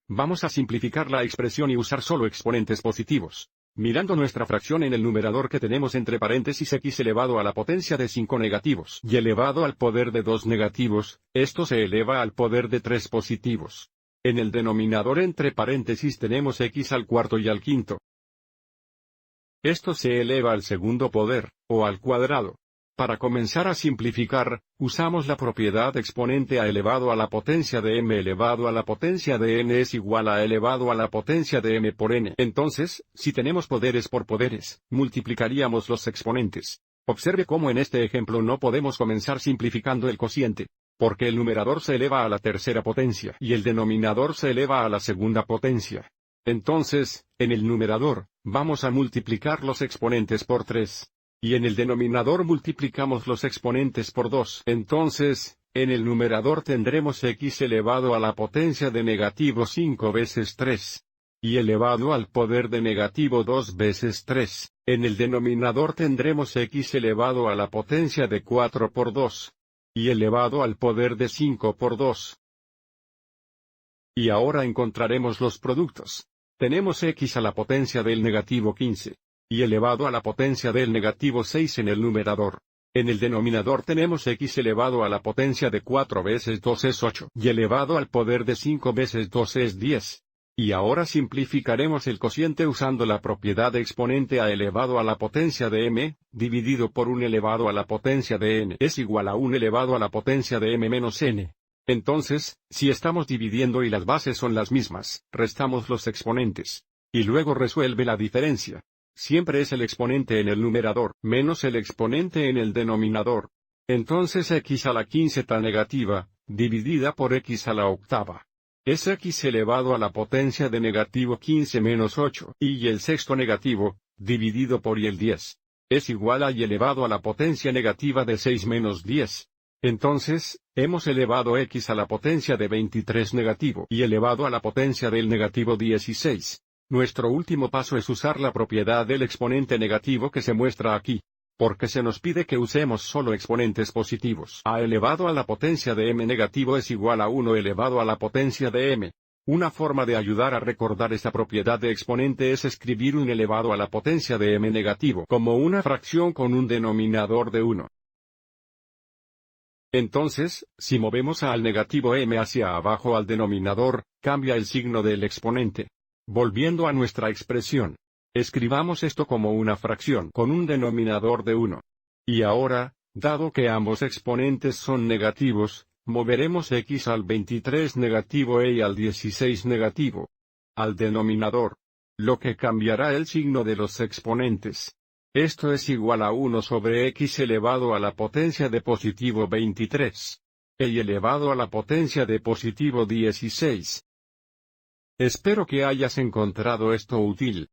vamos a simplificar la expresión y usar solo exponentes positivos. Mirando nuestra fracción en el numerador que tenemos entre paréntesis x elevado a la potencia de 5 negativos y elevado al poder de 2 negativos, esto se eleva al poder de 3 positivos. En el denominador entre paréntesis tenemos x al cuarto y al quinto. Esto se eleva al segundo poder, o al cuadrado. Para comenzar a simplificar, usamos la propiedad exponente a elevado a la potencia de m elevado a la potencia de n es igual a elevado a la potencia de m por n. Entonces, si tenemos poderes por poderes, multiplicaríamos los exponentes. Observe cómo en este ejemplo no podemos comenzar simplificando el cociente, porque el numerador se eleva a la tercera potencia y el denominador se eleva a la segunda potencia. Entonces, en el numerador, vamos a multiplicar los exponentes por 3. Y en el denominador multiplicamos los exponentes por 2. Entonces, en el numerador tendremos x elevado a la potencia de negativo 5 veces 3. Y elevado al poder de negativo 2 veces 3. En el denominador tendremos x elevado a la potencia de 4 por 2. Y elevado al poder de 5 por 2. Y ahora encontraremos los productos. Tenemos x a la potencia del negativo 15. Y elevado a la potencia del negativo 6 en el numerador. En el denominador tenemos x elevado a la potencia de 4 veces 2 es 8. Y elevado al poder de 5 veces 2 es 10. Y ahora simplificaremos el cociente usando la propiedad de exponente a elevado a la potencia de m, dividido por 1 elevado a la potencia de n es igual a 1 elevado a la potencia de m menos n. Entonces, si estamos dividiendo y las bases son las mismas, restamos los exponentes. Y luego resuelve la diferencia. Siempre es el exponente en el numerador, menos el exponente en el denominador. Entonces x a la quinceta negativa, dividida por x a la octava. Es x elevado a la potencia de negativo 15 menos 8. Y el sexto negativo, dividido por y el 10. Es igual a y elevado a la potencia negativa de 6 menos 10. Entonces, hemos elevado x a la potencia de 23 negativo y elevado a la potencia del negativo 16. Nuestro último paso es usar la propiedad del exponente negativo que se muestra aquí, porque se nos pide que usemos solo exponentes positivos. A elevado a la potencia de m negativo es igual a 1 elevado a la potencia de m. Una forma de ayudar a recordar esta propiedad de exponente es escribir 1 elevado a la potencia de m negativo como una fracción con un denominador de 1. Entonces, si movemos al negativo m hacia abajo al denominador, cambia el signo del exponente. Volviendo a nuestra expresión. Escribamos esto como una fracción con un denominador de 1. Y ahora, dado que ambos exponentes son negativos, moveremos x al 23 negativo y al 16 negativo. Al denominador. Lo que cambiará el signo de los exponentes. Esto es igual a 1 sobre x elevado a la potencia de positivo 23. Y elevado a la potencia de positivo 16. Espero que hayas encontrado esto útil.